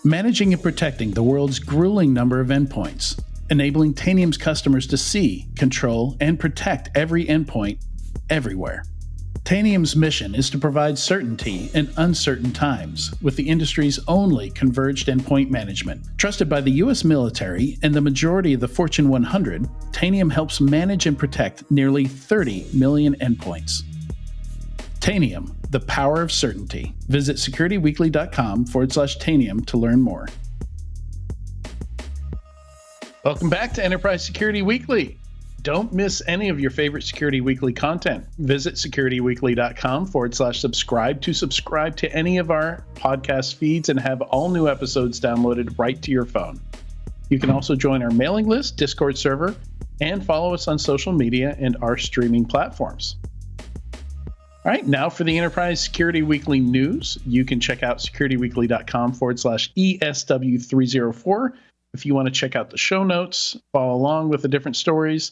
managing and protecting the world's grueling number of endpoints, enabling Tanium's customers to see, control, and protect every endpoint everywhere. Tanium's mission is to provide certainty in uncertain times with the industry's only converged endpoint management. Trusted by the U.S. military and the majority of the Fortune 100, Tanium helps manage and protect nearly 30 million endpoints. Tanium, the power of certainty. Visit securityweekly.com/Tanium to learn more. Welcome back to Enterprise Security Weekly. Don't miss any of your favorite Security Weekly content. Visit securityweekly.com/subscribe to subscribe to any of our podcast feeds and have all new episodes downloaded right to your phone. You can also join our mailing list, Discord server, and follow us on social media and our streaming platforms. All right, now for the Enterprise Security Weekly news. You can check out securityweekly.com/ESW304 if you want to check out the show notes, follow along with the different stories.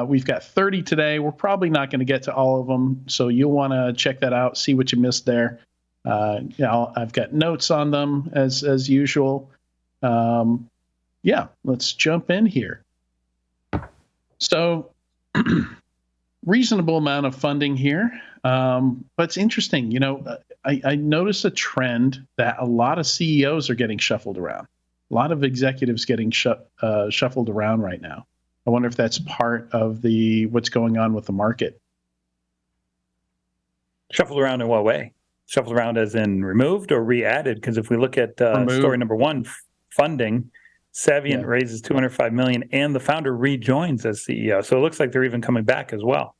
We've got 30 today. We're probably not going to get to all of them, so you'll want to check that out, see what you missed there. I've got notes on them as usual. Let's jump in here. So, reasonable amount of funding here, but it's interesting. I noticed a trend that a lot of CEOs are getting shuffled around. A lot of executives getting shuffled around right now. I wonder if that's part of what's going on with the market. Shuffled around in what way? Shuffled around as in removed or re-added? Because if we look at story number one, funding, Saviynt raises $205 million, and the founder rejoins as CEO. So it looks like they're even coming back as well.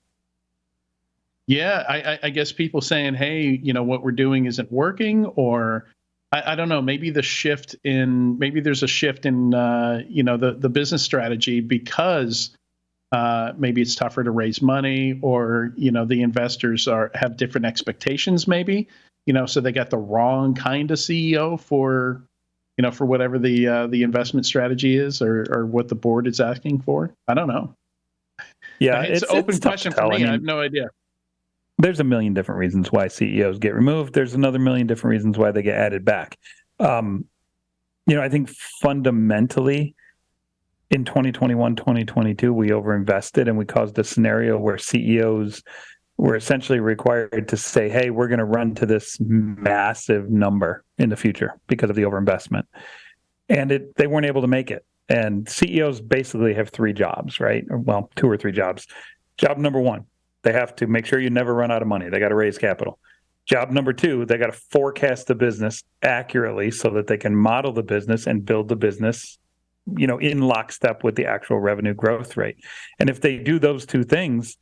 Yeah, I guess people saying, hey, what we're doing isn't working, or I don't know, maybe there's a shift in the business strategy because maybe it's tougher to raise money, or the investors have different expectations, maybe so they got the wrong kind of CEO for whatever the investment strategy is, or what the board is asking for. I don't know. Yeah, it's an open question for me. I have no idea. There's a million different reasons why CEOs get removed. There's another million different reasons why they get added back. I think fundamentally in 2021, 2022, we overinvested and we caused a scenario where CEOs were essentially required to say, hey, we're going to run to this massive number in the future because of the overinvestment. And they weren't able to make it. And CEOs basically have three jobs, right? Well, two or three jobs. Job number one, they have to make sure you never run out of money. They got to raise capital. Job number two, they got to forecast the business accurately so that they can model the business and build the business, in lockstep with the actual revenue growth rate. And if they do those two things,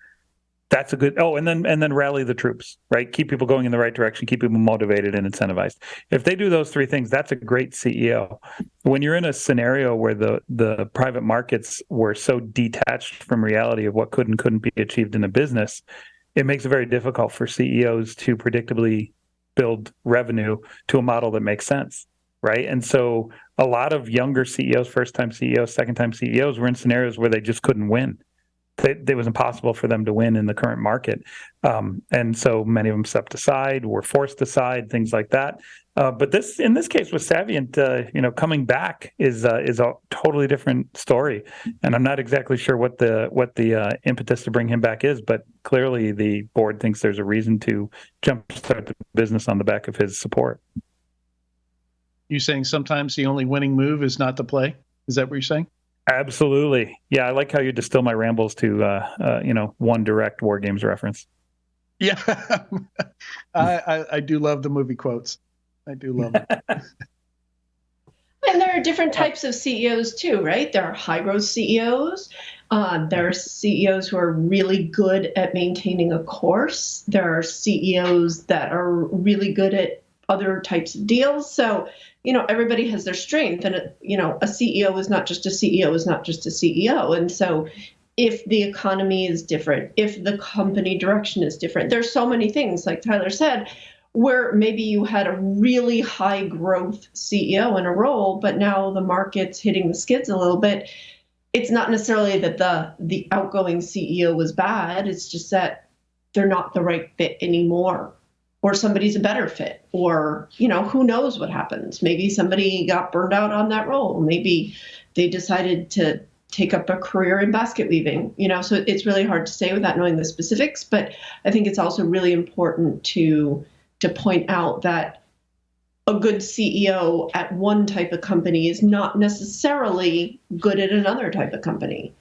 that's a good. Oh, and then rally the troops, right? Keep people going in the right direction, keep people motivated and incentivized. If they do those three things, that's a great CEO. When you're in a scenario where the private markets were so detached from reality of what could and couldn't be achieved in a business, it makes it very difficult for CEOs to predictably build revenue to a model that makes sense, right? And so a lot of younger CEOs, first-time CEOs, second-time CEOs were in scenarios where they just couldn't win. It was impossible for them to win in the current market. And so many of them stepped aside, were forced aside, things like that. But in this case with Saviynt, coming back is a totally different story. And I'm not exactly sure what the impetus to bring him back is, but clearly the board thinks there's a reason to jumpstart the business on the back of his support. You saying sometimes the only winning move is not to play? Is that what you're saying? Absolutely. Yeah, I like how you distill my rambles to, one direct War Games reference. Yeah, I do love the movie quotes. I do love it. And there are different types of CEOs too, right? There are high-growth CEOs. There are CEOs who are really good at maintaining a course. There are CEOs that are really good at other types of deals. So, everybody has their strength, and, a CEO is not just a CEO is not just a CEO. And so if the economy is different, if the company direction is different, there's so many things, like Tyler said, where maybe you had a really high growth CEO in a role, but now the market's hitting the skids a little bit. It's not necessarily that the outgoing CEO was bad. It's just that they're not the right fit anymore. or somebody's a better fit, or, who knows what happens. Maybe somebody got burned out on that role. Maybe they decided to take up a career in basket weaving, so it's really hard to say without knowing the specifics. But I think it's also really important to point out that a good CEO at one type of company is not necessarily good at another type of company.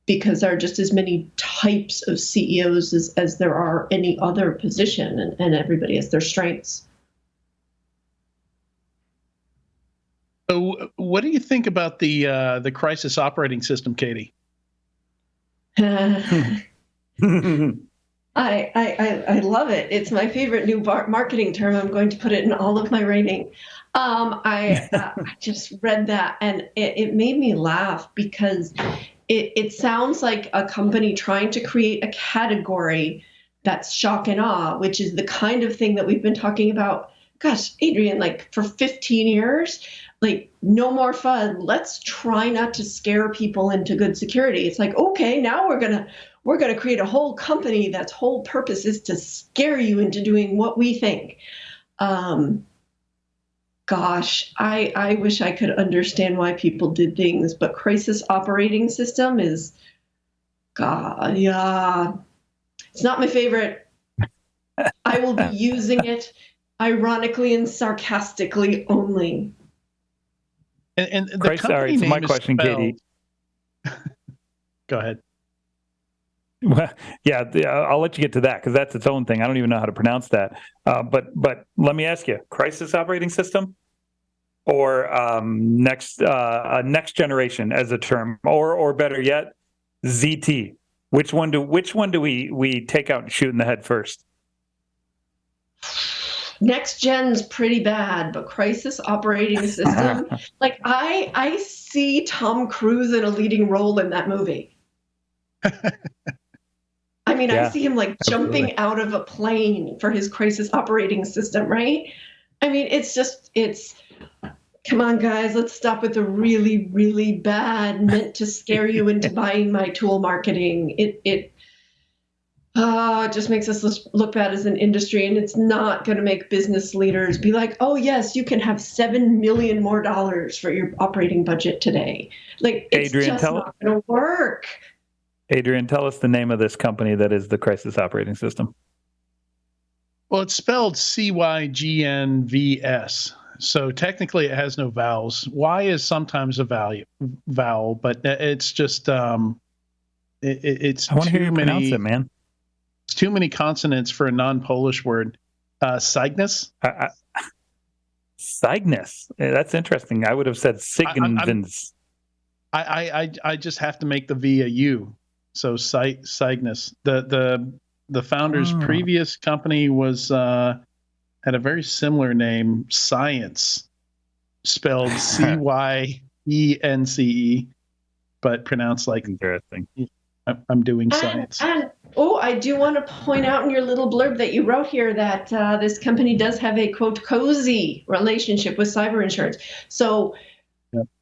Because there are just as many types of CEOs as there are any other position, and everybody has their strengths. So, what do you think about the crisis operating system, Katie? I love it. It's my favorite new marketing term. I'm going to put it in all of my writing. I just read that, and it made me laugh because it sounds like a company trying to create a category that's shock and awe, which is the kind of thing that we've been talking about, gosh, Adrian, like for 15 years, like no more fun. Let's try not to scare people into good security. It's like, okay, now we're gonna create a whole company that's whole purpose is to scare you into doing what we think. Gosh, I wish I could understand why people did things, but crisis operating system is, God, yeah, it's not my favorite. I will be using it ironically and sarcastically only. And the Christ, company all right, so name my is question, spelled... Katie. Go ahead. Well, yeah, I'll let you get to that because that's its own thing. I don't even know how to pronounce that. But let me ask you: crisis operating system, or next generation as a term, or better yet, ZT. Which one do we take out and shoot in the head first? Next gen's pretty bad, but crisis operating system, like I see Tom Cruise in a leading role in that movie. I mean, I see him like jumping out of a plane for his crisis operating system, right? I mean, it's come on, guys, let's stop with the really, really bad, meant to scare you into buying my tool marketing. It just makes us look bad as an industry, and it's not going to make business leaders be like, oh, yes, you can have $7 million more for your operating budget today. Like, it's Adrian, just not going to work. Adrian, tell us the name of this company that is the crisis operating system. Well, it's spelled CYGNVS. So technically it has no vowels. Y is sometimes a vowel, but it's just it's I want to hear you pronounce it, man. It's too many consonants for a non-Polish word. Cygnus? Cygnus. That's interesting. I would have said Cygnus. I just have to make the V a U. So Cygnus. The founder's previous company was had a very similar name, Science, spelled CYENCE, but pronounced like interesting. I'm doing science. And I do want to point out in your little blurb that you wrote here that this company does have a, quote, cozy relationship with cyber insurance. So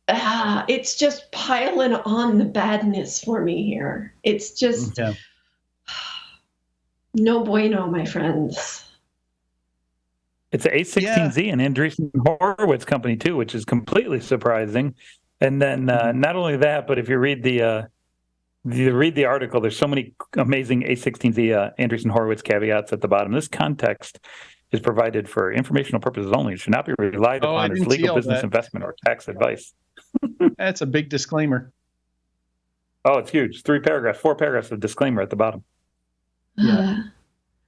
it's just piling on the badness for me here. It's just no bueno, my friends. It's an A16Z, an Andreessen Horowitz company too, which is completely surprising. And then not only that, but if you read the article, there's so many amazing A16Z Andreessen Horowitz caveats at the bottom. This context is provided for informational purposes only. It should not be relied upon as legal, business, investment, or tax advice. That's a big disclaimer. Oh, it's huge. 4 paragraphs of disclaimer at the bottom. Yeah.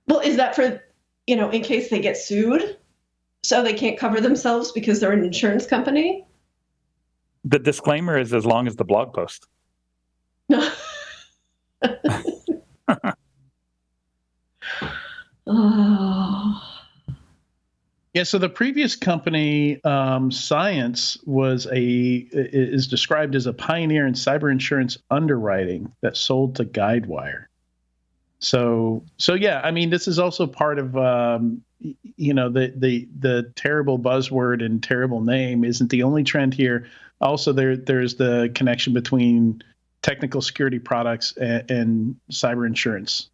Well, is that for, in case they get sued, so they can't cover themselves because they're an insurance company? The disclaimer is as long as the blog post. Oh. Yeah, so the previous company, Science, is described as a pioneer in cyber insurance underwriting that sold to Guidewire. So yeah, I mean, this is also part of the terrible buzzword and terrible name isn't the only trend here. Also, there's the connection between technical security products and cyber insurance.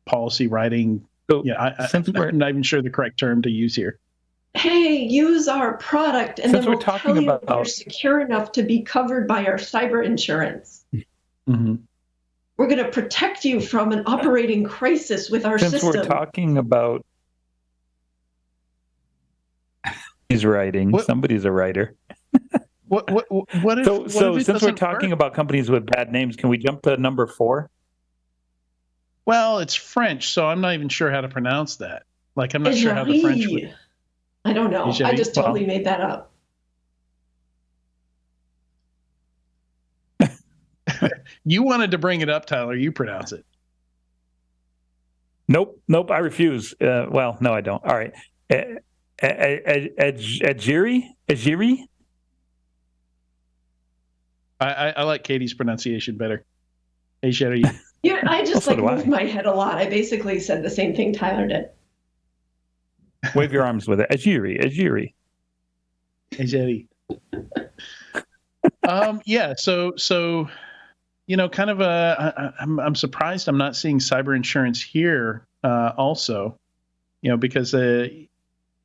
policy writing. So I'm not even sure the correct term to use here. Hey, use our product, and Since then we're we'll talking tell you about- if you're secure enough to be covered by our cyber insurance. Mm-hmm. We're going to protect you from an operating crisis with our Since system. we're talking about he's writing, somebody's a writer. What if? So if it since we're doesn't talking work? about companies with bad names, can we jump to number 4? Well, it's French, so I'm not even sure how to pronounce that. Like, I'm not sure how the French would. I don't know. I just totally Well, made that up. You wanted to bring it up, Tyler. You pronounce it. Nope. I refuse. Well, no, I don't. All right. Ajiri? I like Katie's pronunciation better. Ajiri. Yeah, I just Also do moved I. my head a lot. I basically said the same thing Tyler did. Wave your arms with it. Ajiri. Ajiri. Yeah. So kind of I'm surprised I'm not seeing cyber insurance here. Also, because it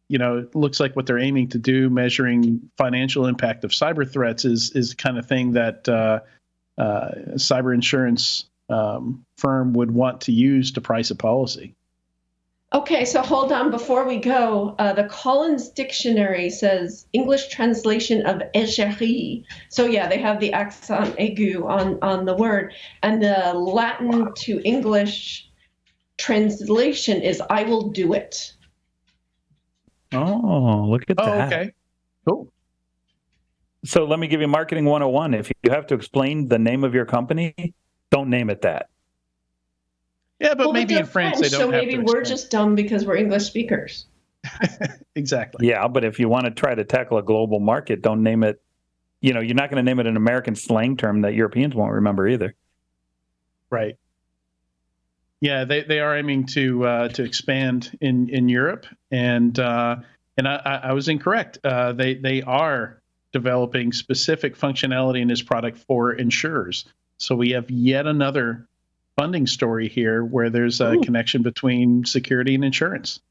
looks like what they're aiming to do, measuring financial impact of cyber threats, is the kind of thing that cyber insurance firm would want to use to price a policy. Okay, so hold on. Before we go, the Collins Dictionary says English translation of égérie. So yeah, they have the accent aigu on the word. And the Latin to English translation is I will do it. Oh, look at that. Oh, okay. Cool. So let me give you marketing 101. If you have to explain the name of your company, don't name it that. Yeah, but maybe in French, they don't so have maybe to we're explain. just dumb because we're English speakers. Exactly. Yeah, but if you want to try to tackle a global market, don't name it. You're not going to name it an American slang term that Europeans won't remember either. Right. Yeah, they are aiming to expand in Europe, and I was incorrect. They are developing specific functionality in this product for insurers. So we have yet another funding story here where there's a connection between security and insurance.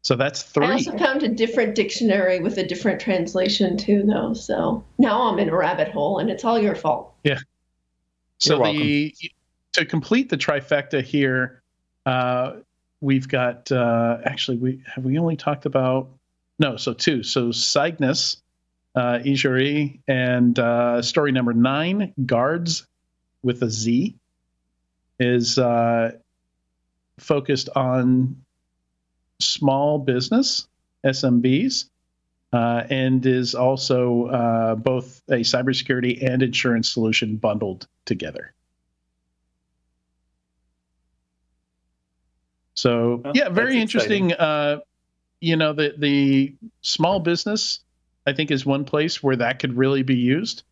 So that's 3. I also found a different dictionary with a different translation too, though. So now I'm in a rabbit hole, and it's all your fault. Yeah. So You're welcome. To complete the trifecta here, we've got we only talked about so 2. So Cygnus, Ijuri, and story number 9, Guards with a Z, is focused on small business, SMBs, and is also both a cybersecurity and insurance solution bundled together. So yeah, very interesting. The small business, I think, is one place where that could really be used.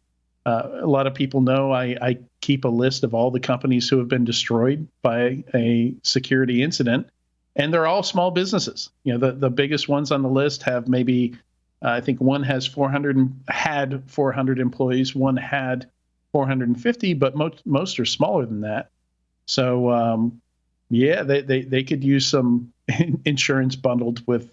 A lot of people know I keep a list of all the companies who have been destroyed by a security incident, and they're all small businesses. The biggest ones on the list have maybe, I think one has 400 employees, one had 450, but most are smaller than that. So yeah, they could use some insurance bundled with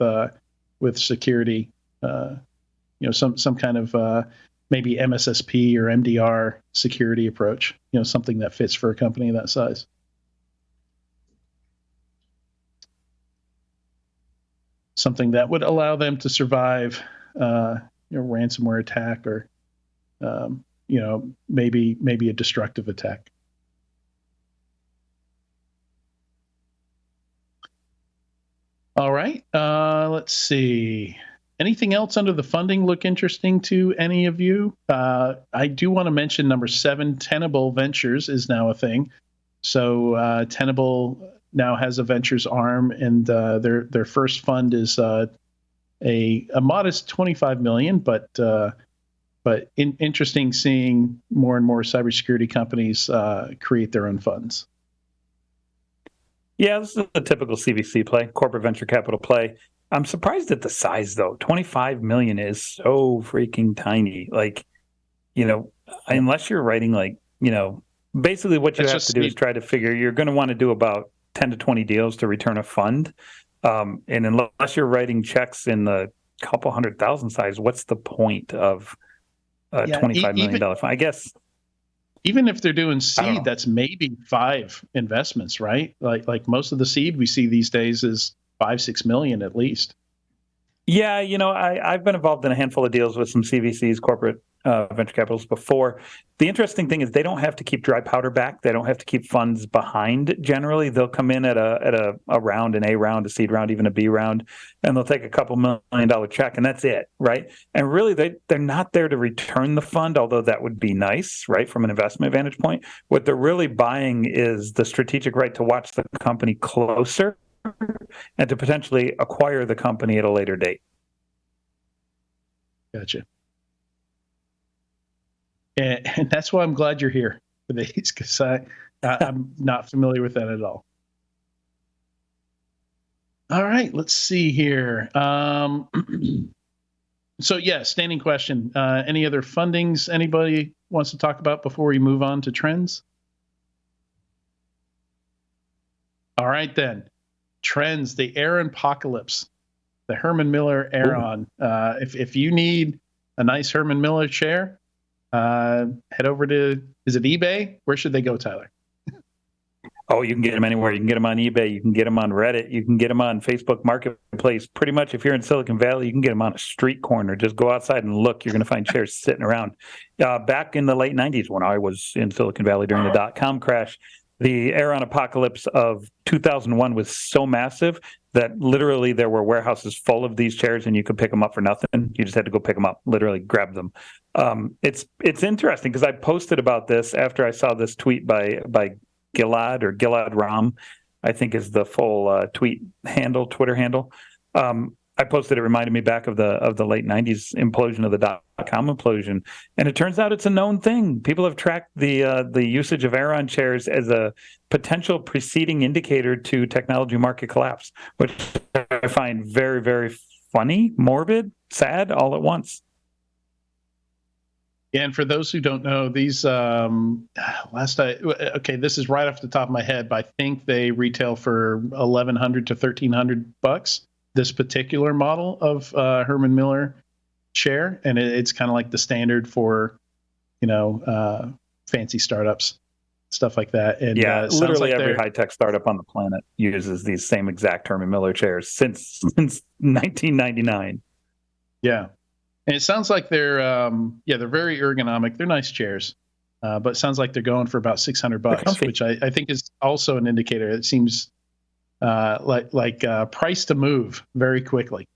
security. Some kind of maybe MSSP or MDR security approach. Something that fits for a company that size. Something that would allow them to survive ransomware attack or maybe a destructive attack. All right. Let's see. Anything else under the funding look interesting to any of you? I do want to mention number 7, Tenable Ventures is now a thing. So Tenable now has a ventures arm, and their first fund is a modest $25 million, but interesting seeing more and more cybersecurity companies create their own funds. Yeah, this is a typical CVC play, corporate venture capital play. I'm surprised at the size, though. 25 million is so freaking tiny. Unless you're writing basically what you have to do is try to figure you're going to want to do about 10 to 20 deals to return a fund. And unless you're writing checks in the couple $100,000 size, what's the point of a $25 million fund? I guess. Even if they're doing seed, that's maybe 5 investments, right? Like most of the seed we see these days is 5-6 million at least. Yeah, I've been involved in a handful of deals with some CVCs, corporate venture capitals before. The interesting thing is they don't have to keep dry powder back. They don't have to keep funds behind. Generally, they'll come in at a round, an A round, a seed round, even a B round, and they'll take a couple $1 million check, and that's it, right? And really, they're not there to return the fund, although that would be nice, right, from an investment vantage point. What they're really buying is the strategic right to watch the company closer and to potentially acquire the company at a later date. Gotcha. And that's why I'm glad you're here for these, because I'm not familiar with that at all. All right, let's see here. So yeah, standing question. Any other fundings anybody wants to talk about before we move on to trends? All right then. Trends, the Aaron apocalypse, the Herman Miller Aaron. If you need a nice Herman Miller chair, head over to, is it eBay? Where should they go, Tyler? Oh, you can get them anywhere. You can get them on eBay. You can get them on Reddit. You can get them on Facebook Marketplace. Pretty much if you're in Silicon Valley, you can get them on a street corner. Just go outside and look. You're going to find chairs sitting around. Back in the late 90s when I was in Silicon Valley during the dot-com crash, the Aaron apocalypse of 2001 was so massive that literally there were warehouses full of these chairs and you could pick them up for nothing. You just had to go pick them up, literally grab them. It's interesting because I posted about this after I saw this tweet by Gilad or Gilad Ram, I think is the full Twitter handle. I posted, it reminded me back of the late 90s implosion of the dot-com implosion. And it turns out it's a known thing. People have tracked the usage of Aeron chairs as a potential preceding indicator to technology market collapse, which I find very, very funny, morbid, sad, all at once. Yeah, and for those who don't know, these this is right off the top of my head, but I think they retail for $1,100 to $1,300. This particular model of Herman Miller chair, and it's kind of like the standard for, fancy startups, stuff like that. And yeah, literally every high-tech startup on the planet uses these same exact Herman Miller chairs since 1999. Yeah. And it sounds like they're very ergonomic. They're nice chairs, but it sounds like they're going for about $600, which I think is also an indicator. It seems like price to move very quickly.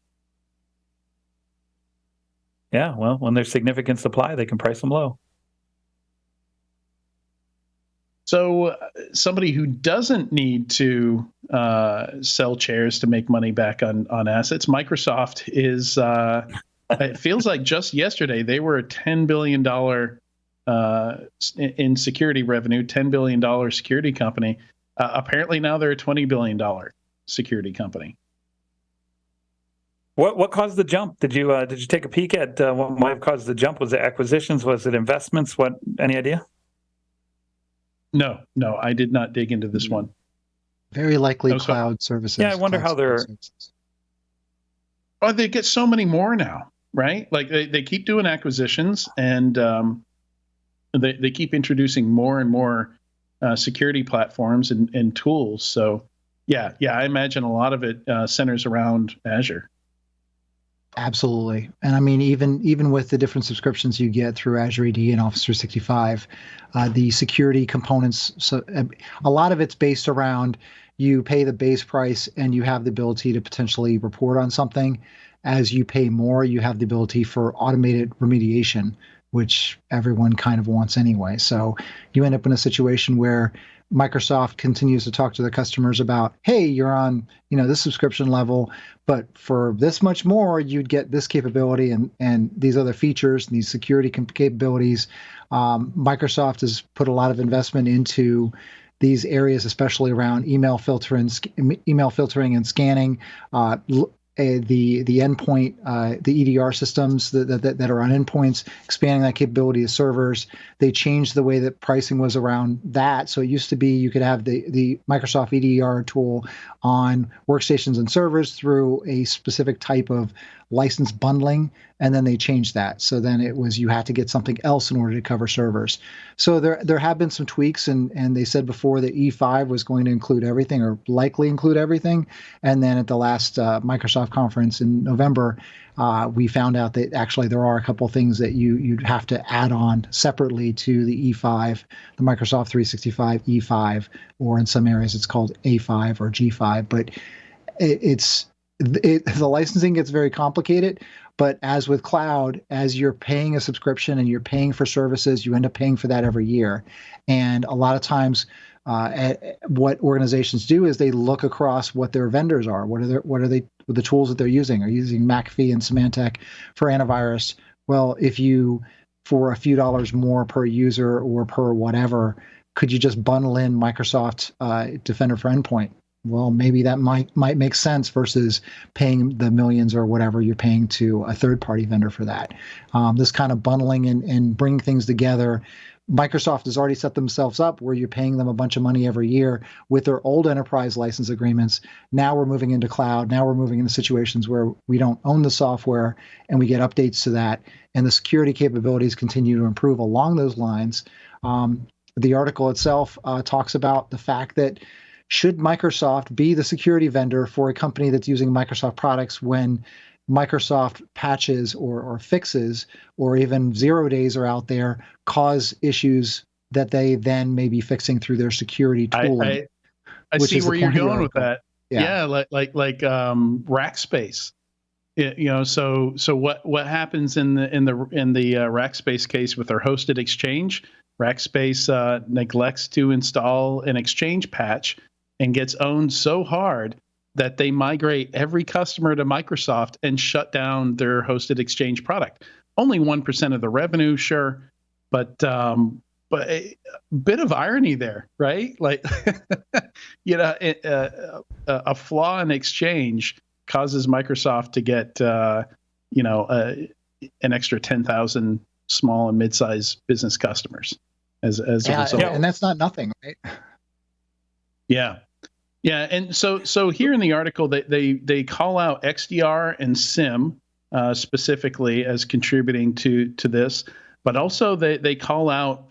Yeah, well, when there's significant supply, they can price them low. So somebody who doesn't need to sell chairs to make money back on assets, Microsoft is. It feels like just yesterday they were a $10 billion in security revenue, $10 billion security company. Apparently now they're a $20 billion security company. What caused the jump? Did you take a peek at what might have caused the jump? Was it acquisitions? Was it investments? What? Any idea? No, I did not dig into this one. Very likely cloud services. Yeah, I wonder how they're. Oh, they get so many more now, right? Like they keep doing acquisitions, and they keep introducing more and more security platforms and tools. So yeah, I imagine a lot of it centers around Azure. Absolutely. And I mean, even with the different subscriptions you get through Azure AD and Office 365, the security components, so a lot of it's based around you pay the base price and you have the ability to potentially report on something. As you pay more, you have the ability for automated remediation, which everyone kind of wants anyway. So you end up in a situation where Microsoft continues to talk to their customers about, hey, you're on, this subscription level, but for this much more, you'd get this capability and these other features and these security capabilities. Microsoft has put a lot of investment into these areas, especially around email filtering and scanning. the endpoint, the EDR systems that are on endpoints, expanding that capability to servers. They changed the way that pricing was around that. So it used to be you could have the Microsoft EDR tool on workstations and servers through a specific type of license bundling, and then they changed that. So then it was you had to get something else in order to cover servers. So there have been some tweaks, and they said before that E5 was going to include everything or likely include everything. And then at the last Microsoft conference in November, we found out that actually there are a couple of things that you'd have to add on separately to the E5, the Microsoft 365 E5, or in some areas it's called A5 or G5. But the licensing gets very complicated. But as with cloud, as you're paying a subscription and you're paying for services, you end up paying for that every year. And a lot of times, what organizations do is they look across what their vendors are. What are the tools that they're using? Are you using McAfee and Symantec for antivirus? Well, if you, for a few dollars more per user or per whatever, could you just bundle in Microsoft Defender for Endpoint? Well, maybe that might make sense versus paying the millions or whatever you're paying to a third-party vendor for that. This kind of bundling and bringing things together. Microsoft has already set themselves up where you're paying them a bunch of money every year with their old enterprise license agreements. Now we're moving into cloud. Now we're moving into situations where we don't own the software and we get updates to that. And the security capabilities continue to improve along those lines. The article itself talks about the fact that should Microsoft be the security vendor for a company that's using Microsoft products when Microsoft patches or fixes or even 0 days are out there cause issues that they then may be fixing through their security tooling? I see where you're going with that. Yeah, like Rackspace. So what happens in the Rackspace case with their hosted exchange? Rackspace neglects to install an exchange patch and gets owned so hard that they migrate every customer to Microsoft and shut down their hosted exchange product. Only 1% of the revenue, sure, but a bit of irony there, right? Like, a flaw in exchange causes Microsoft to get, an extra 10,000 small and mid-sized business customers as a result. Yeah, and that's not nothing, right? Yeah. Yeah, and so here in the article, they call out XDR and SIM specifically as contributing to this, but also they call out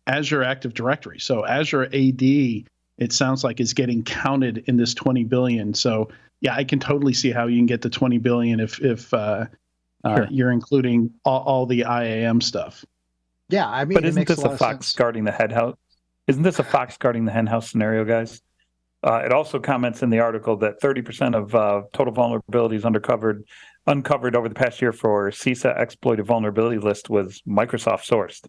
Azure Active Directory. So Azure AD, it sounds like, is getting counted in this 20 billion. So yeah, I can totally see how you can get to 20 billion if sure, you're including all the IAM stuff. Yeah, I mean, but isn't this a fox guarding the hen house? Isn't this a fox guarding the hen house scenario, guys? It also comments in the article that 30% of total vulnerabilities uncovered over the past year for CISA exploited vulnerability list was Microsoft sourced.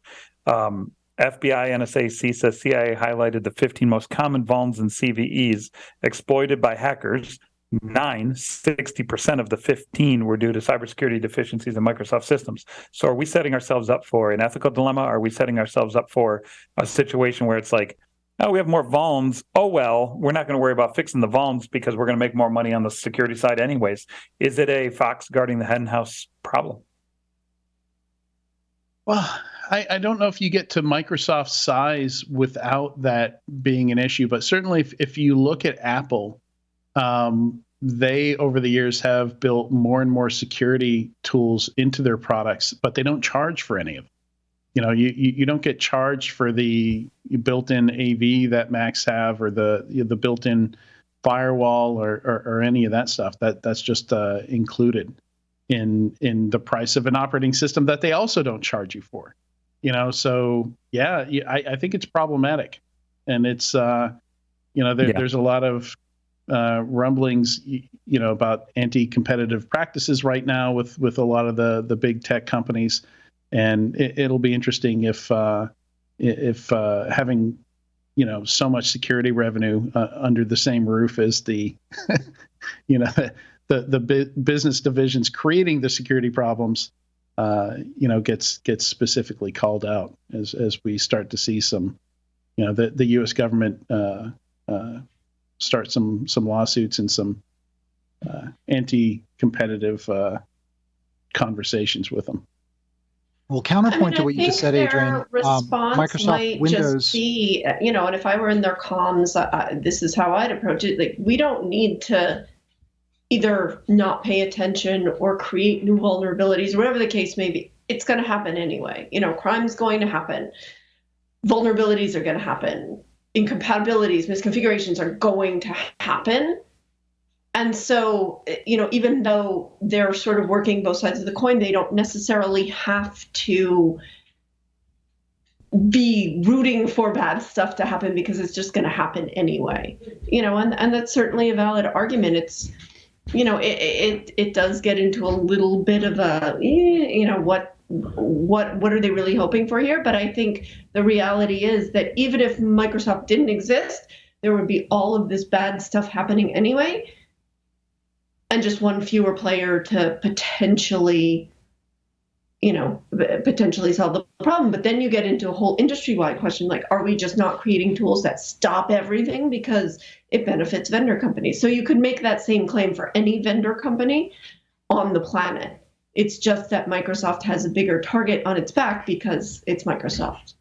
FBI, NSA, CISA, CIA highlighted the 15 most common vulns and CVEs exploited by hackers. 60% of the 15 were due to cybersecurity deficiencies in Microsoft systems. So are we setting ourselves up for an ethical dilemma? Are we setting ourselves up for a situation where it's like, oh, we have more vulns. Oh, well, we're not going to worry about fixing the vulns because we're going to make more money on the security side anyways. Is it a fox guarding the hen house problem? Well, I don't know if you get to Microsoft's size without that being an issue, but certainly if you look at Apple, they over the years have built more and more security tools into their products, but they don't charge for any of them. You don't get charged for the built-in AV that Macs have or the built-in firewall or any of that stuff. That's just included in the price of an operating system that they also don't charge you for. So yeah, I think it's problematic, and it's there's a lot of rumblings about anti-competitive practices right now with a lot of the big tech companies. And it'll be interesting if having so much security revenue under the same roof as the the business divisions creating the security problems gets specifically called out as we start to see some the U.S. government start some lawsuits and some anti-competitive conversations with them. Well, counterpoint to what you just said, Adrian, their response Microsoft might Windows just be, and if I were in their comms, this is how I'd approach it. Like, we don't need to either not pay attention or create new vulnerabilities, whatever the case may be. It's going to happen anyway. Crime's going to happen. Vulnerabilities are going to happen. Incompatibilities, misconfigurations are going to happen. And so, even though they're sort of working both sides of the coin, they don't necessarily have to be rooting for bad stuff to happen because it's just going to happen anyway. And that's certainly a valid argument. It's, it does get into a little bit of a, what are they really hoping for here? But I think the reality is that even if Microsoft didn't exist, there would be all of this bad stuff happening anyway. And just one fewer player to potentially solve the problem. But then you get into a whole industry-wide question, like, are we just not creating tools that stop everything because it benefits vendor companies? So you could make that same claim for any vendor company on the planet. It's just that Microsoft has a bigger target on its back because it's Microsoft.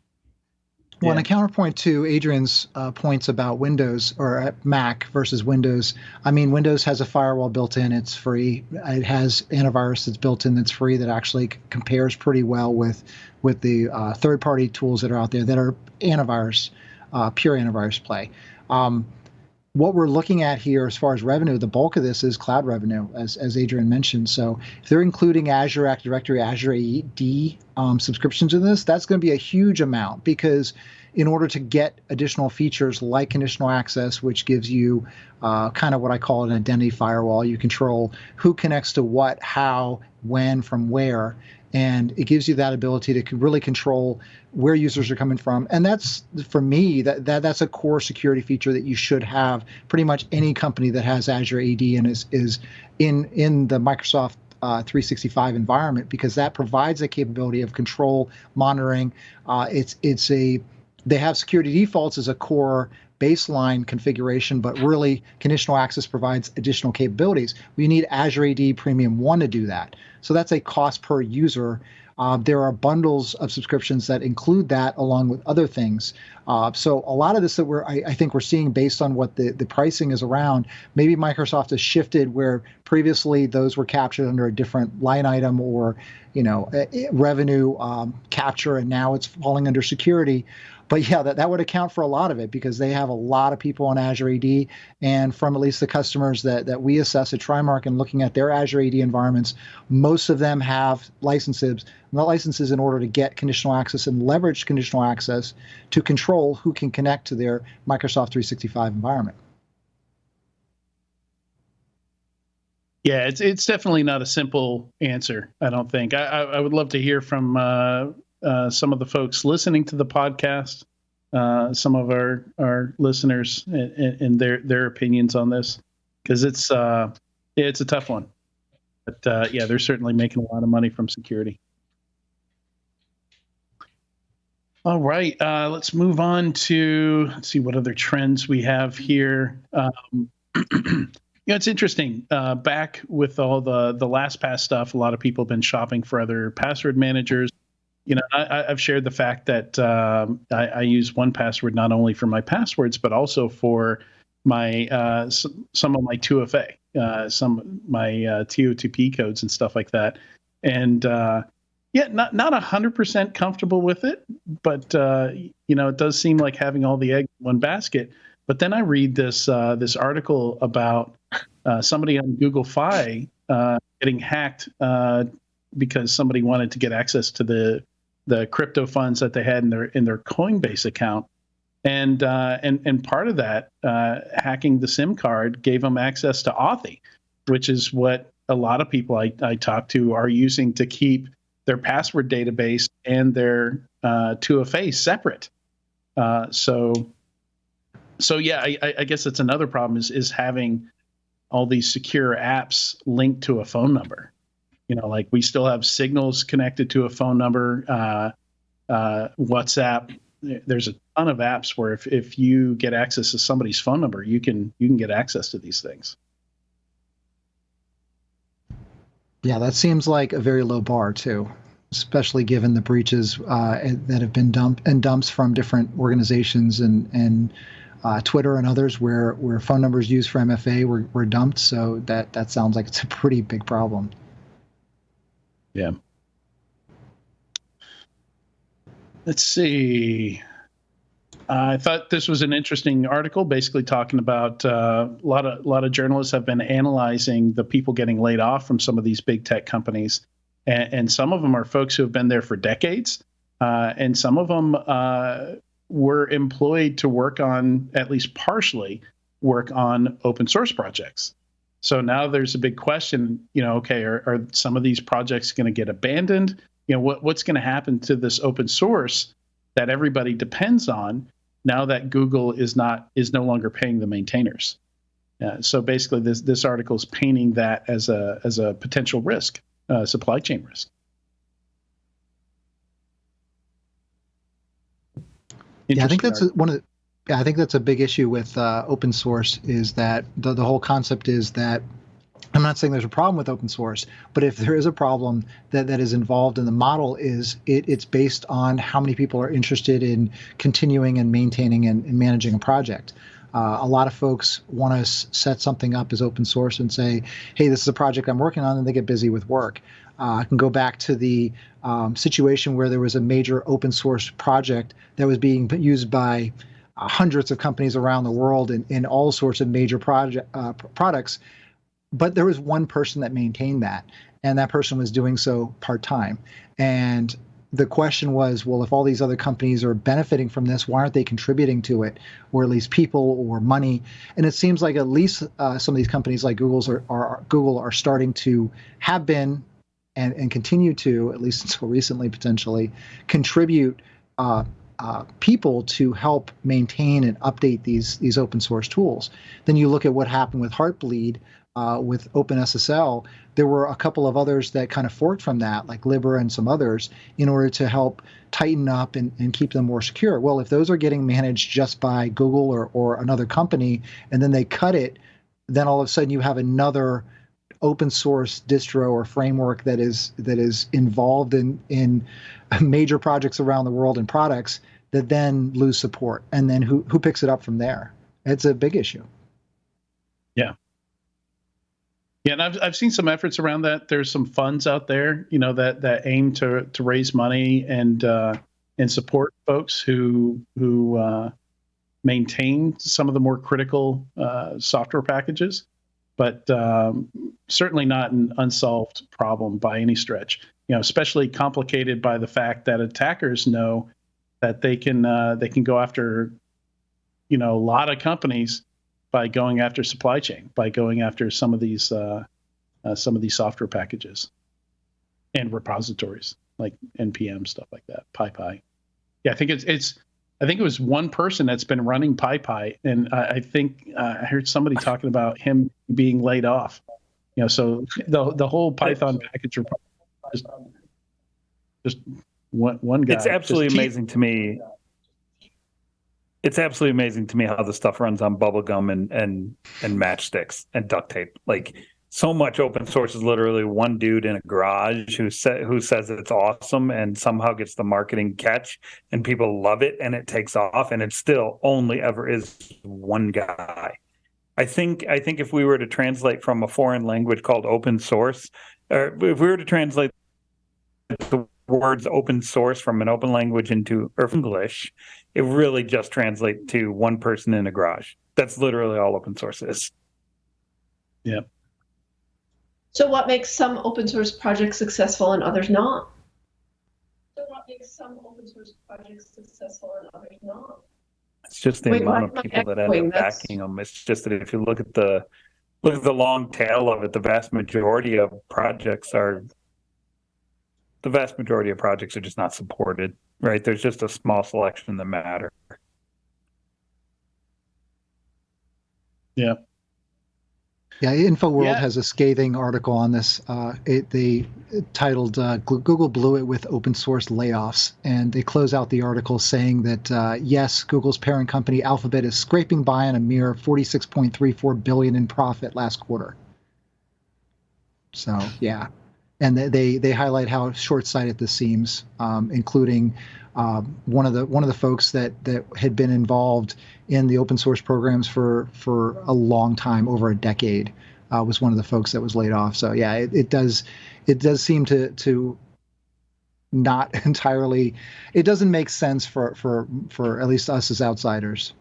Well, and a counterpoint to Adrian's points about Windows or Mac versus Windows. I mean, Windows has a firewall built in. It's free. It has antivirus that's built in that's free that actually compares pretty well with the third-party tools that are out there that are antivirus, pure antivirus play. What we're looking at here as far as revenue, the bulk of this is cloud revenue, as Adrian mentioned. So if they're including Azure Active Directory, Azure AD subscriptions in this, that's going to be a huge amount, because in order to get additional features like conditional access, which gives you kind of what I call an identity firewall, you control who connects to what, how, when, from where. And it gives you that ability to really control where users are coming from. And that's, for me, that's a core security feature that you should have. Pretty much any company that has Azure AD and is in the Microsoft 365 environment, because that provides a capability of control, monitoring. They have security defaults as a core baseline configuration, but really conditional access provides additional capabilities. We need Azure AD Premium 1 to do that. So that's a cost per user. There are bundles of subscriptions that include that along with other things. So a lot of this that I think we're seeing based on what the pricing is around, maybe Microsoft has shifted where previously those were captured under a different line item or, revenue capture, and now it's falling under security. But yeah, that would account for a lot of it, because they have a lot of people on Azure AD, and from at least the customers that we assess at Trimark and looking at their Azure AD environments, most of them have licenses in order to get conditional access and leverage conditional access to control who can connect to their Microsoft 365 environment. Yeah, it's definitely not a simple answer, I don't think. I would love to hear from some of the folks listening to the podcast, some of our listeners, and their opinions on this, because it's a tough one. But they're certainly making a lot of money from security. All right, let's move on to, let's see what other trends we have here. It's interesting. Back with all the LastPass stuff, a lot of people have been shopping for other password managers. I've shared the fact that I use 1Password not only for my passwords, but also for my some of my 2FA, my TOTP codes and stuff like that. And not 100% comfortable with it, but it does seem like having all the eggs in one basket. But then I read this article about somebody on Google Fi getting hacked because somebody wanted to get access to the crypto funds that they had in their Coinbase account, and part of that hacking the SIM card gave them access to Authy, which is what a lot of people I talk to are using to keep their password database and their 2FA separate. So yeah, I guess it's another problem is having all these secure apps linked to a phone number. Like we still have Signals connected to a phone number, WhatsApp. There's a ton of apps where if you get access to somebody's phone number, you can get access to these things. Yeah, that seems like a very low bar too, especially given the breaches that have been dumps from different organizations and Twitter and others where phone numbers used for MFA were dumped. So that sounds like it's a pretty big problem. Yeah. Let's see. I thought this was an interesting article, basically talking about a lot of journalists have been analyzing the people getting laid off from some of these big tech companies, and some of them are folks who have been there for decades, and some of them were employed to work on, at least partially, work on open source projects. So now there's a big question, okay, are some of these projects going to get abandoned? What's going to happen to this open source that everybody depends on now that Google is no longer paying the maintainers? So basically, this article is painting that as a potential risk, supply chain risk. Yeah, I think that's I think that's a big issue with open source, is that the whole concept is that, I'm not saying there's a problem with open source, but if there is a problem that is involved in the model, is it's based on how many people are interested in continuing and maintaining and managing a project. A lot of folks want to set something up as open source and say, hey, this is a project I'm working on, and they get busy with work. I can go back to the situation where there was a major open source project that was being used by hundreds of companies around the world in all sorts of major products. But there was one person that maintained that, and that person was doing so part-time. And the question was, well, if all these other companies are benefiting from this, why aren't they contributing to it, or at least people or money? And it seems like at least some of these companies like Google are starting to have been and continue to, at least until recently, potentially contribute people to help maintain and update these open source tools. Then you look at what happened with Heartbleed, with OpenSSL. There were a couple of others that kind of forked from that, like Libra and some others, in order to help tighten up and keep them more secure. Well, if those are getting managed just by Google or another company, and then they cut it, then all of a sudden you have another open source distro or framework that is involved in major projects around the world and products that then lose support. And then who picks it up from there? It's a big issue. Yeah. Yeah, and I've seen some efforts around that. There's some funds out there, that aim to raise money and support folks who maintain some of the more critical software packages, but certainly not an unsolved problem by any stretch. Especially complicated by the fact that attackers know that they can go after a lot of companies by going after supply chain, by going after some of these software packages and repositories like npm, stuff like that. PyPy. Yeah, I think it was one person that's been running PyPy, and I think I heard somebody talking about him being laid off. So the whole Python package just one guy. It's absolutely amazing to me. It's absolutely amazing to me how the stuff runs on bubblegum and matchsticks and duct tape. Like, so much open source is literally one dude in a garage who says it's awesome and somehow gets the marketing catch and people love it and it takes off, and it still only ever is one guy. I think if we were to translate from a foreign language called open source, or if we were to translate the words open source from an open language into English, it really just translates to one person in a garage. That's literally all open source is. Yeah. So what makes some open source projects successful and others not? It's just the amount of people that end up backing them. It's just that if you look at the long tail of it, the vast majority of projects are just not supported, right? There's just a small selection that matter. Yeah. Yeah, InfoWorld has a scathing article on this. They titled Google blew it with open source layoffs. And they close out the article saying that, yes, Google's parent company Alphabet is scraping by on a mere $46.34 billion in profit last quarter. So, yeah. and they highlight how short-sighted this seems, including one of the folks that had been involved in the open source programs for a long time, over a decade, was one of the folks that was laid off. So yeah, it does seem to not entirely, it doesn't make sense for at least us as outsiders.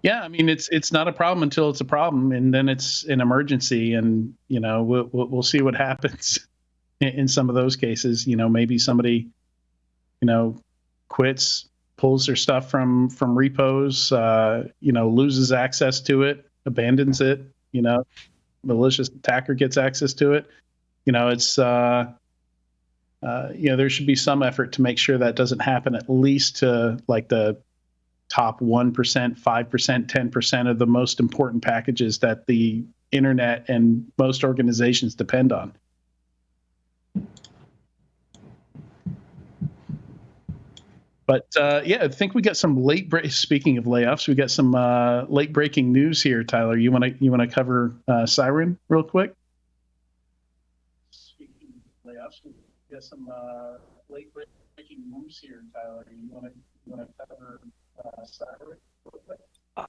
Yeah, I mean, it's not a problem until it's a problem, and then it's an emergency, and we'll see what happens in some of those cases. Maybe somebody quits, pulls their stuff from repos, loses access to it, abandons it. Malicious attacker gets access to it. It's there should be some effort to make sure that doesn't happen, at least to like the top 1%, 5%, 10% of the most important packages that the internet and most organizations depend on. But I think we got some speaking of layoffs, we got some late breaking news here. Tyler, you want to cover Saviynt real quick? Speaking of layoffs, we got some late breaking news here. Tyler, you want to cover Saviynt real quick?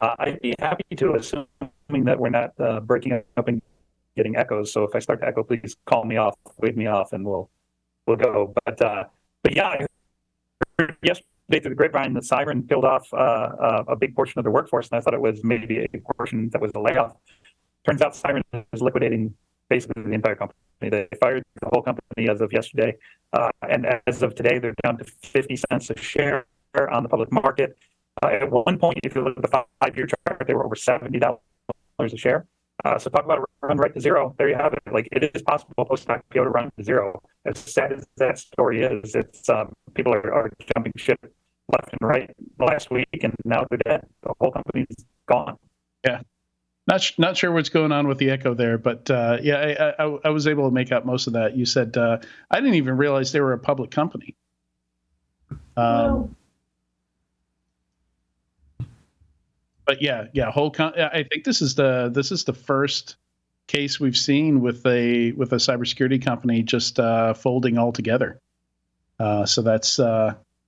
I'd be happy to, assuming that we're not breaking up and getting echoes. So if I start to echo, please call me off, wave me off, and we'll go. But yeah, I heard yesterday through the grapevine that Saviynt killed off a big portion of their workforce, and I thought it was maybe a portion that was a layoff. Turns out Saviynt is liquidating basically the entire company. They fired the whole company as of yesterday, and as of today, they're down to 50 cents a share on the public market. At one point, if you look at the 5-year chart, they were over $70 a share. So talk about a run right to zero. There you have it. Like, it is possible post-IPO to run to zero. As sad as that story is, it's people are jumping ship left and right last week, and now they're dead. The whole company's gone. Yeah. Not sure what's going on with the echo there, but I was able to make out most of that. You said I didn't even realize they were a public company. Wow. But I think this is the first case we've seen with a cybersecurity company just folding altogether. So that's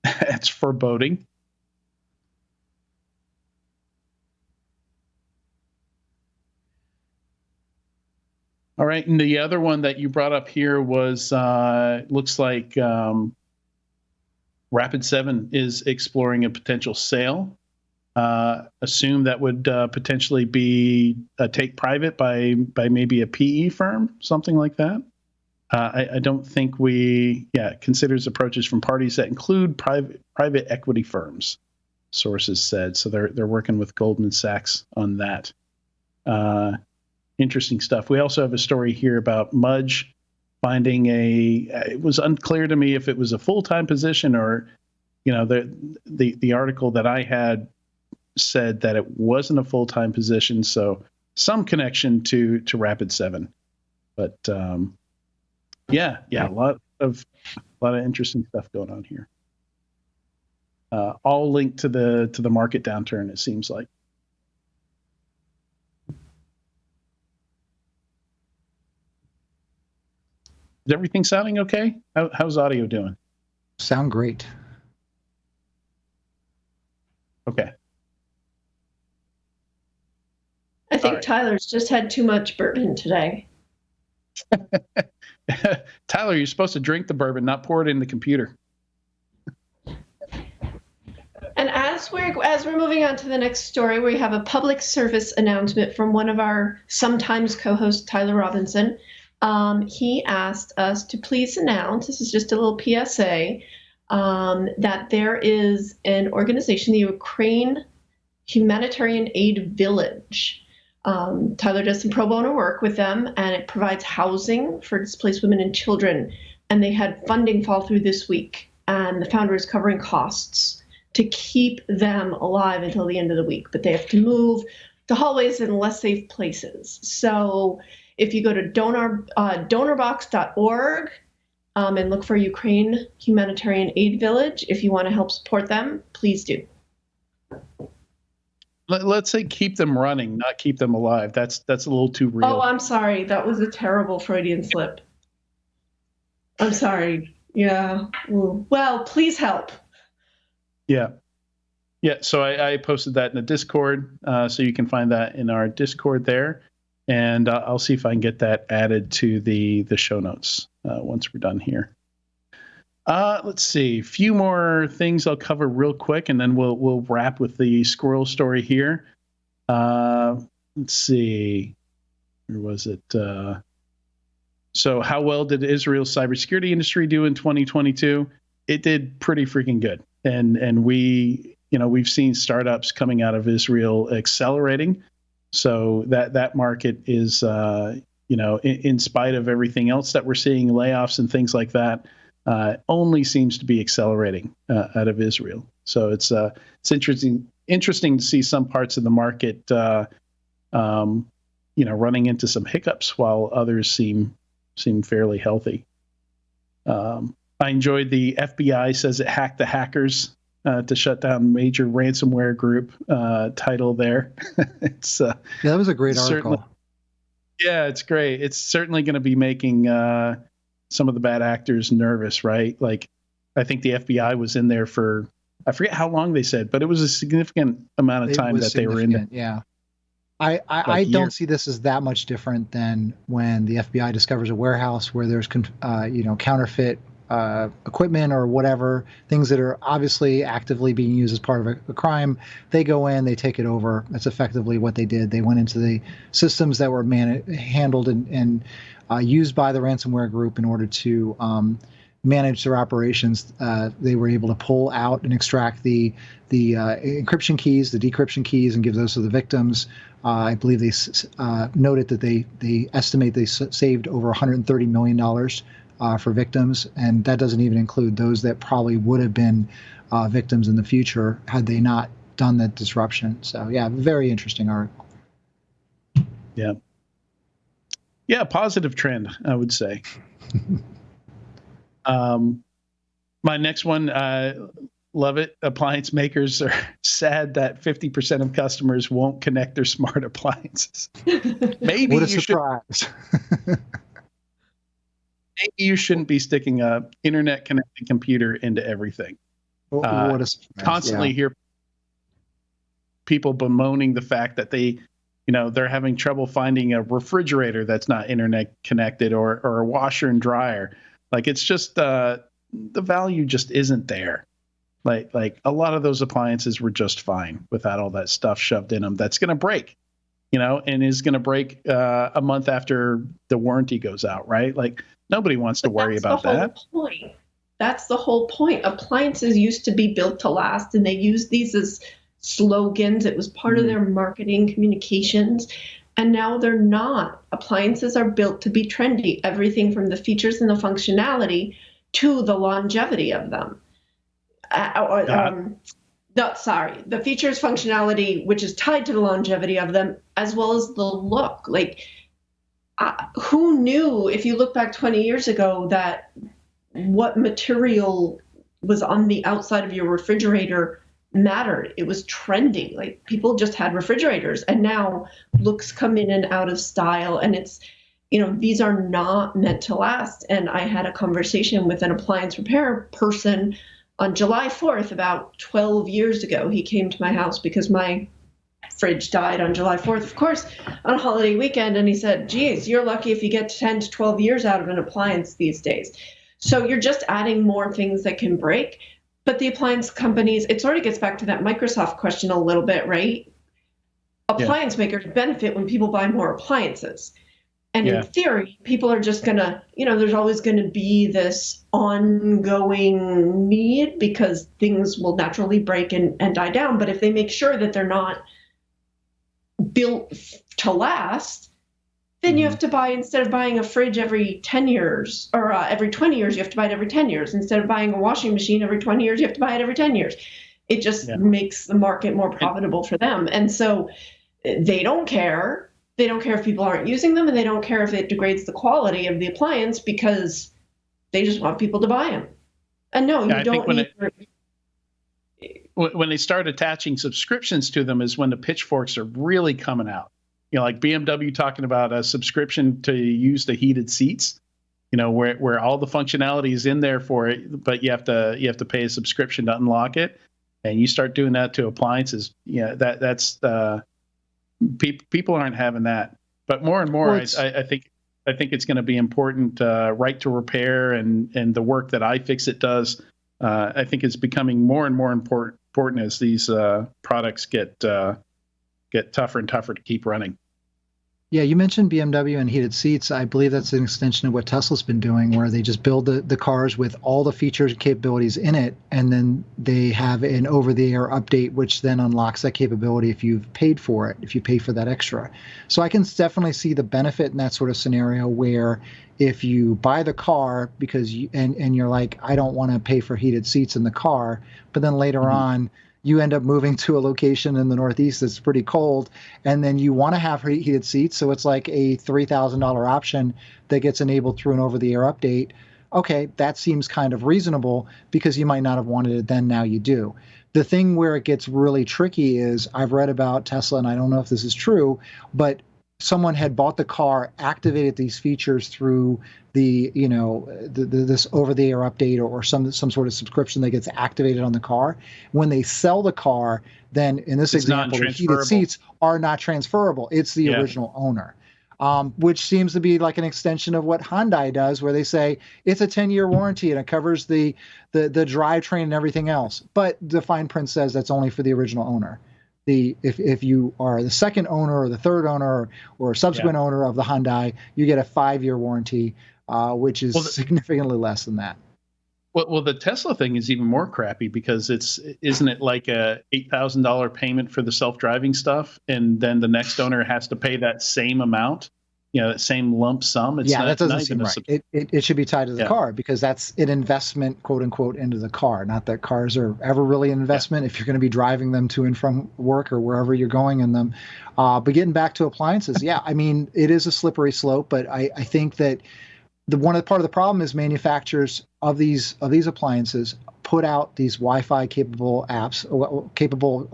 it's foreboding. All right, and the other one that you brought up here was looks like Rapid7 is exploring a potential sale. Assume that would potentially be a take private by maybe a PE firm, something like that. I don't think considers approaches from parties that include private equity firms, sources said. So they're working with Goldman Sachs on that. Interesting stuff. We also have a story here about Mudge finding it was unclear to me if it was a full-time position or, the article that I had said that it wasn't a full-time position. So some connection to Rapid7, but a lot of interesting stuff going on here. All linked to the market downturn, it seems like. Is everything sounding okay? How's audio doing? Sound great. Okay. I think Tyler's just had too much bourbon today. Tyler, you're supposed to drink the bourbon, not pour it in the computer. And as we're moving on to the next story, we have a public service announcement from one of our sometimes co-hosts, Tyler Robinson. He asked us to please announce, this is just a little PSA, that there is an organization, the Ukraine Humanitarian Aid Village. Tyler does some pro bono work with them, and it provides housing for displaced women and children. And they had funding fall through this week, and the founder is covering costs to keep them alive until the end of the week. But they have to move to hallways in less safe places. So if you go to donorbox.org and look for Ukraine Humanitarian Aid Village, if you want to help support them, please do. Let's say keep them running, not keep them alive. That's a little too real. Oh, I'm sorry. That was a terrible Freudian slip. I'm sorry. Yeah. Ooh. Well, please help. Yeah. Yeah. So I posted that in the Discord. So you can find that in our Discord there. And I'll see if I can get that added to the show notes once we're done here. Let's see. A few more things I'll cover real quick, and then we'll wrap with the squirrel story here. Let's see. Where was it? So how well did Israel's cybersecurity industry do in 2022? It did pretty freaking good. And we've seen startups coming out of Israel accelerating. So that market is, in spite of everything else that we're seeing, layoffs and things like that, only seems to be accelerating out of Israel. So it's interesting to see some parts of the market, running into some hiccups while others seem fairly healthy. I enjoyed the FBI says it hacked the hackers to shut down major ransomware group title there. It's that was a great article. Yeah, it's great. It's certainly going to be making some of the bad actors nervous, right? Like, I think the FBI was in there for, I forget how long they said, but it was a significant amount of time that they were in there. Yeah. I don't see this as that much different than when the FBI discovers a warehouse where there's, counterfeit equipment or whatever, things that are obviously actively being used as part of a crime. They go in, they take it over. That's effectively what they did. They went into the systems that were handled and used by the ransomware group in order to manage their operations. They were able to pull out and extract the encryption keys, the decryption keys, and give those to the victims. I believe they noted that they estimate they saved over $130 million for victims, and that doesn't even include those that probably would have been victims in the future had they not done that disruption. So yeah, very interesting article. Yeah. Yeah, positive trend, I would say. My next one, love it. Appliance makers are sad that 50% of customers won't connect their smart appliances. Maybe what a surprise. Maybe you shouldn't be sticking a internet connected computer into everything. What a surprise. Constantly hear people bemoaning the fact that they're having trouble finding a refrigerator that's not internet connected or a washer and dryer. Like, it's just the value just isn't there. Like a lot of those appliances were just fine without all that stuff shoved in them. That's going to break, and is going to break a month after the warranty goes out, right? Like, nobody wants to worry about that. Point. That's the whole point. Appliances used to be built to last, and they used these as slogans. It was part of their marketing communications. And now they're not. Appliances are built to be trendy, everything from the features and the functionality to the longevity of them. The features, functionality, which is tied to the longevity of them, as well as the look. Like, who knew, if you look back 20 years ago, that what material was on the outside of your refrigerator mattered? It was trendy. Like, people just had refrigerators, and now looks come in and out of style, and it's, these are not meant to last. And I had a conversation with an appliance repair person on July 4th, about 12 years ago. He came to my house because my fridge died on July 4th, of course, on a holiday weekend. And he said, geez, you're lucky if you get 10 to 12 years out of an appliance these days. So you're just adding more things that can break. But the appliance companies, it sort of gets back to that Microsoft question a little bit, right? Appliance makers benefit when people buy more appliances. And in theory, people are just going to, there's always going to be this ongoing need because things will naturally break and die down. But if they make sure that they're not built to last, then you have to buy, instead of buying a fridge every 10 years or every 20 years, you have to buy it every 10 years. Instead of buying a washing machine every 20 years, you have to buy it every 10 years. It just makes the market more profitable for them. And so they don't care. They don't care if people aren't using them, and they don't care if it degrades the quality of the appliance because they just want people to buy them. And no, you don't need when they start attaching subscriptions to them is when the pitchforks are really coming out. Like BMW talking about a subscription to use the heated seats. Where all the functionality is in there for it, but you have to pay a subscription to unlock it, and you start doing that to appliances. That's people aren't having that. But more and more, I think it's going to be important. Right to repair and the work that iFixit does. I think it's becoming more and more important as these products get tougher and tougher to keep running. Yeah, you mentioned BMW and heated seats. I believe that's an extension of what Tesla's been doing, where they just build the cars with all the features and capabilities in it, and then they have an over-the-air update, which then unlocks that capability if you've paid for it, if you pay for that extra. So I can definitely see the benefit in that sort of scenario where if you buy the car because you're like, I don't want to pay for heated seats in the car, but then later on, you end up moving to a location in the Northeast that's pretty cold, and then you want to have heated seats. So it's like a $3,000 option that gets enabled through an over-the-air update. Okay, that seems kind of reasonable because you might not have wanted it then, now you do. The thing where it gets really tricky is I've read about Tesla, and I don't know if this is true, but someone had bought the car, activated these features through this over-the-air update or some sort of subscription that gets activated on the car. When they sell the car, then in this example, the heated seats are not transferable. It's the original owner, which seems to be like an extension of what Hyundai does, where they say it's a 10-year warranty and it covers the drivetrain and everything else. But the fine print says that's only for the original owner. If you are the second owner or the third owner or subsequent owner of the Hyundai, you get a 5-year warranty, which is significantly less than that. Well, the Tesla thing is even more crappy because isn't it like a $8,000 payment for the self-driving stuff, and then the next owner has to pay that same amount? That same lump sum. That doesn't seem right. It should be tied to the car because that's an investment, quote unquote, into the car. Not that cars are ever really an investment if you're going to be driving them to and from work or wherever you're going in them. But getting back to appliances, I mean, it is a slippery slope, but I think that part of the problem is manufacturers of these appliances put out these Wi-Fi capable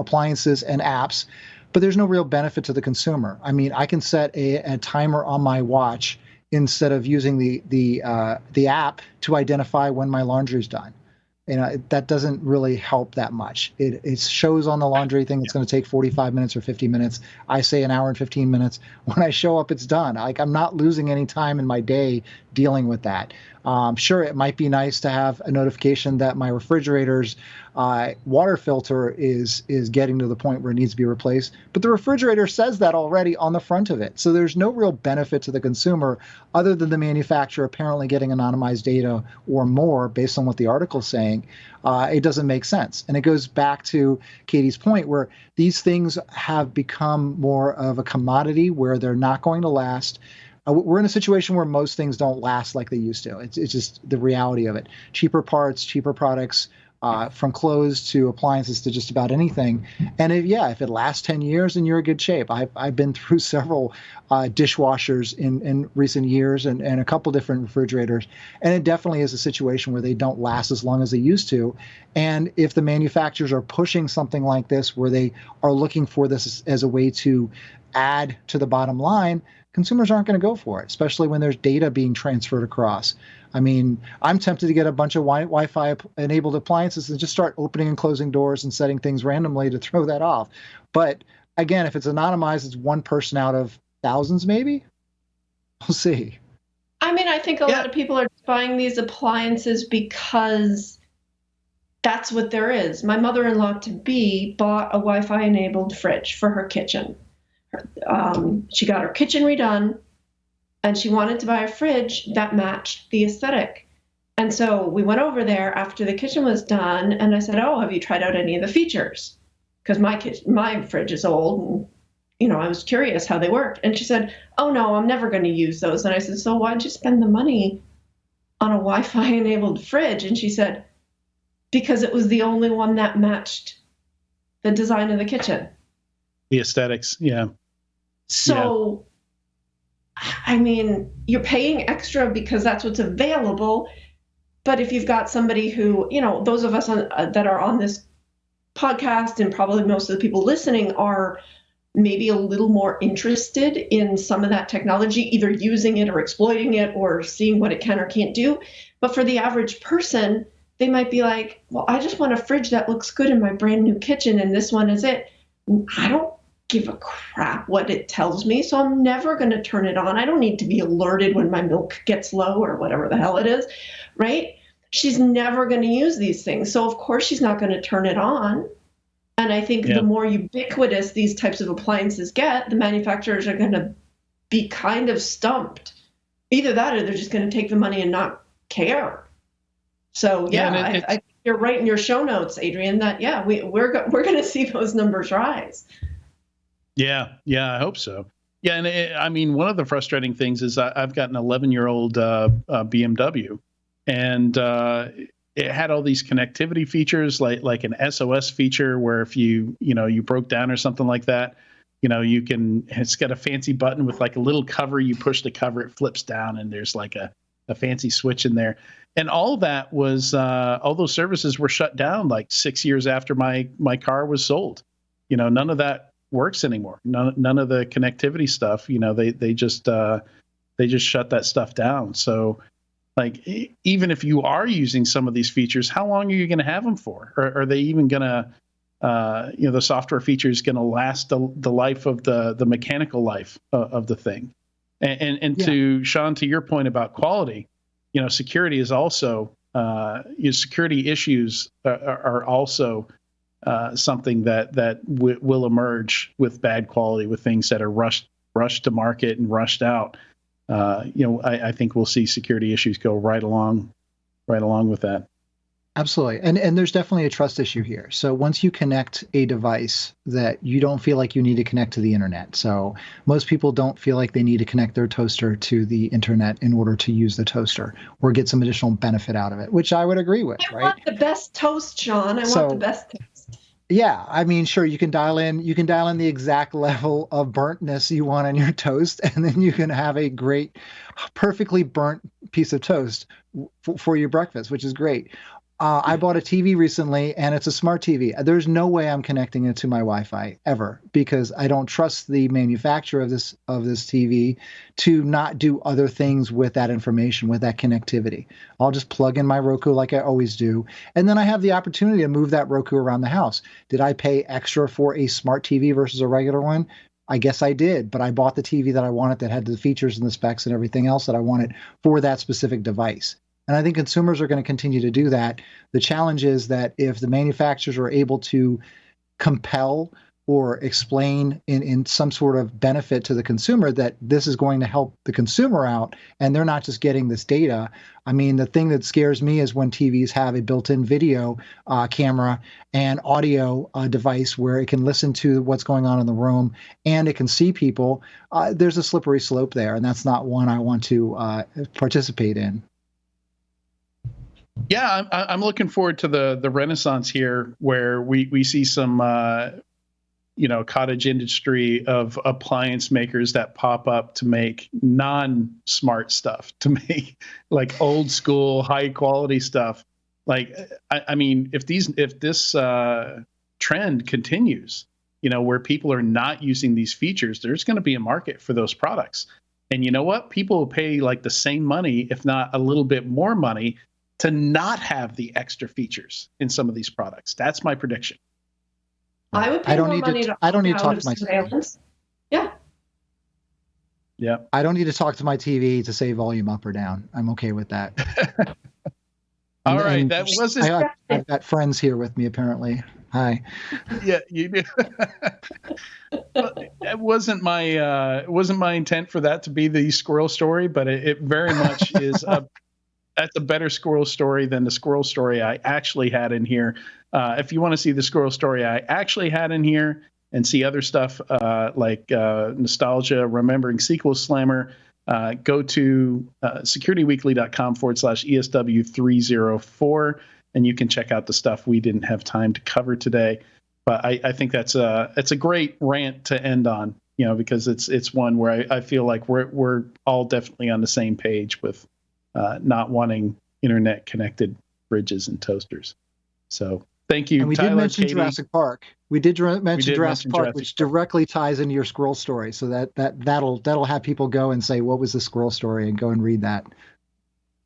appliances and apps, but there's no real benefit to the consumer. I mean, I can set a timer on my watch instead of using the app to identify when my laundry's done. That doesn't really help that much. It shows on the laundry thing it's going to take 45 minutes or 50 minutes. I say an hour and 15 minutes. When I show up, it's done. Like, I'm not losing any time in my day dealing with that. Sure, it might be nice to have a notification that my refrigerator's water filter is getting to the point where it needs to be replaced, but the refrigerator says that already on the front of it. So there's no real benefit to the consumer other than the manufacturer apparently getting anonymized data or more based on what the article's saying. It doesn't make sense. And it goes back to Katie's point where these things have become more of a commodity where they're not going to last. We're in a situation where most things don't last like they used to. It's just the reality of it. Cheaper parts, cheaper products, from clothes to appliances to just about anything. And if it lasts 10 years, then you're in good shape. I've been through several dishwashers in recent years and a couple different refrigerators. And it definitely is a situation where they don't last as long as they used to. And if the manufacturers are pushing something like this, where they are looking for this as a way to add to the bottom line, consumers aren't going to go for it, especially when there's data being transferred across. I mean, I'm tempted to get a bunch of Wi-Fi enabled appliances and just start opening and closing doors and setting things randomly to throw that off. But again, if it's anonymized, it's one person out of thousands, maybe. We'll see. I mean, I think a lot of people are buying these appliances because that's what there is. My mother-in-law-to-be bought a Wi-Fi enabled fridge for her kitchen. She got her kitchen redone, and she wanted to buy a fridge that matched the aesthetic. And so we went over there after the kitchen was done, and I said, "Oh, have you tried out any of the features?" Because my fridge is old, and I was curious how they worked. And she said, "Oh no, I'm never going to use those." And I said, "So why'd you spend the money on a Wi-Fi enabled fridge?" And she said, "Because it was the only one that matched the design of the kitchen." The aesthetics, yeah. So, I mean, you're paying extra because that's what's available. But if you've got somebody who, those of us that are on this podcast and probably most of the people listening are maybe a little more interested in some of that technology, either using it or exploiting it or seeing what it can or can't do. But for the average person, they might be like, well, I just want a fridge that looks good in my brand new kitchen, and this one is it. I don't give a crap what it tells me, so I'm never going to turn it on. I don't need to be alerted when my milk gets low or whatever the hell it is, right? She's never going to use these things, so of course she's not going to turn it on. And I think the more ubiquitous these types of appliances get, the manufacturers are going to be kind of stumped. Either that or they're just going to take the money and not care. So, I think you're right in your show notes, Adrian, that, we're going to see those numbers rise. Yeah, I hope so. Yeah, and I mean, one of the frustrating things is I've got an 11-year-old BMW, and it had all these connectivity features, like an SOS feature, where if you broke down or something like that, it's got a fancy button with like a little cover. You push the cover, it flips down, and there's like a fancy switch in there. And all of that was, all those services were shut down like 6 years after my car was sold. None of that works anymore. None of the connectivity stuff, they just shut that stuff down. So like, even if you are using some of these features, how long are you going to have them for? Or are they even going to, the software feature is going to last the life of the mechanical life of the thing? And to Sean, to your point about quality, security is also, security issues are also something that will emerge with bad quality, with things that are rushed to market and rushed out. I think we'll see security issues go right along with that. Absolutely. And there's definitely a trust issue here. So once you connect a device, that you don't feel like you need to connect to the internet. So most people don't feel like they need to connect their toaster to the internet in order to use the toaster or get some additional benefit out of it, which I would agree with, right? I want the best toast, Sean. I want the best toast. Yeah, I mean, sure, you can dial in the exact level of burntness you want on your toast, and then you can have a great, perfectly burnt piece of toast for your breakfast, which is great. I bought a TV recently, and it's a smart TV. There's no way I'm connecting it to my Wi-Fi ever, because I don't trust the manufacturer of this TV to not do other things with that information, with that connectivity. I'll just plug in my Roku like I always do, and then I have the opportunity to move that Roku around the house. Did I pay extra for a smart TV versus a regular one? I guess I did, but I bought the TV that I wanted, that had the features and the specs and everything else that I wanted for that specific device. And I think consumers are going to continue to do that. The challenge is that if the manufacturers are able to compel or explain in some sort of benefit to the consumer that this is going to help the consumer out, and they're not just getting this data. I mean, the thing that scares me is when TVs have a built-in video camera and audio device where it can listen to what's going on in the room and it can see people. There's a slippery slope there, and that's not one I want to participate in. Yeah, I'm looking forward to the renaissance here, where we see some cottage industry of appliance makers that pop up to make non-smart stuff, to make like old school high quality stuff. Like I mean, if this trend continues, where people are not using these features, there's going to be a market for those products. And you know what? People will pay like the same money, if not a little bit more money, to not have the extra features in some of these products. That's my prediction. I would pay more money to I don't need to talk to to my surveillance. Yeah. Yeah. I don't need to talk to my TV to say volume up or down. I'm okay with that. All right. That wasn't. I've got friends here with me, apparently. Hi. Yeah, you do. It wasn't my intent for that to be the squirrel story, but it very much is that's a better squirrel story than the squirrel story I actually had in here. If you want to see the squirrel story I actually had in here and see other stuff like nostalgia, remembering SQL Slammer, go to securityweekly.com/ESW304, and you can check out the stuff we didn't have time to cover today. But I think it's a great rant to end on, because it's one where I feel like we're all definitely on the same page with not wanting internet connected fridges and toasters. So Thank you, And we Tyler, did mention Katie. Jurassic Park. We did mention Jurassic Park, Jurassic which Park. directly ties into your squirrel story. So that'll have people go and say, "What was the squirrel story?" and go and read that.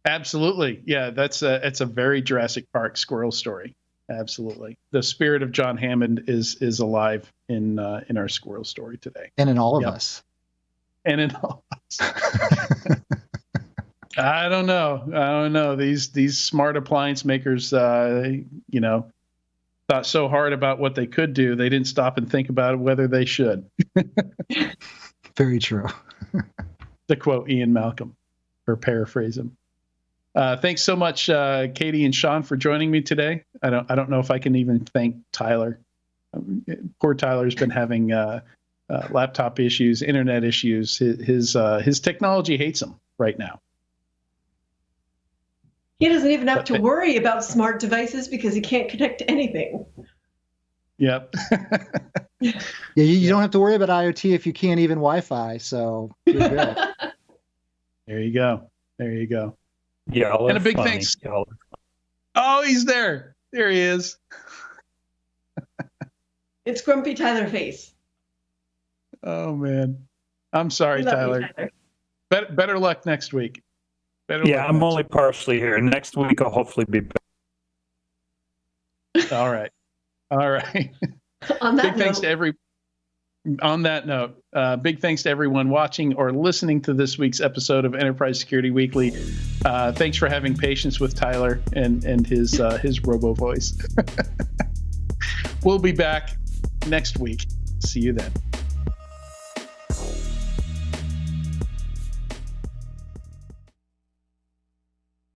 Absolutely, yeah. It's a very Jurassic Park squirrel story. Absolutely, the spirit of John Hammond is alive in our squirrel story today, And in all of us. and in all of us. I don't know. These smart appliance makers, thought so hard about what they could do, they didn't stop and think about whether they should. Very true. To quote Ian Malcolm, or paraphrase him. Thanks so much, Katie and Sean, for joining me today. I don't know if I can even thank Tyler. Poor Tyler's been having laptop issues, internet issues. His technology hates him right now. He doesn't even have to worry about smart devices because he can't connect to anything. Yep. Yeah, you don't have to worry about IoT if you can't even Wi-Fi. So you're good. There you go. Yeah, and a big thanks. Oh, he's there. There he is. It's Grumpy Tyler Face. Oh man, I'm sorry, Tyler. Better luck next week. I'm only partially here. Next week I'll hopefully be back. All right. On that note, big thanks to everyone watching or listening to this week's episode of Enterprise Security Weekly. Thanks for having patience with Tyler and his robo voice. We'll be back next week. See you then.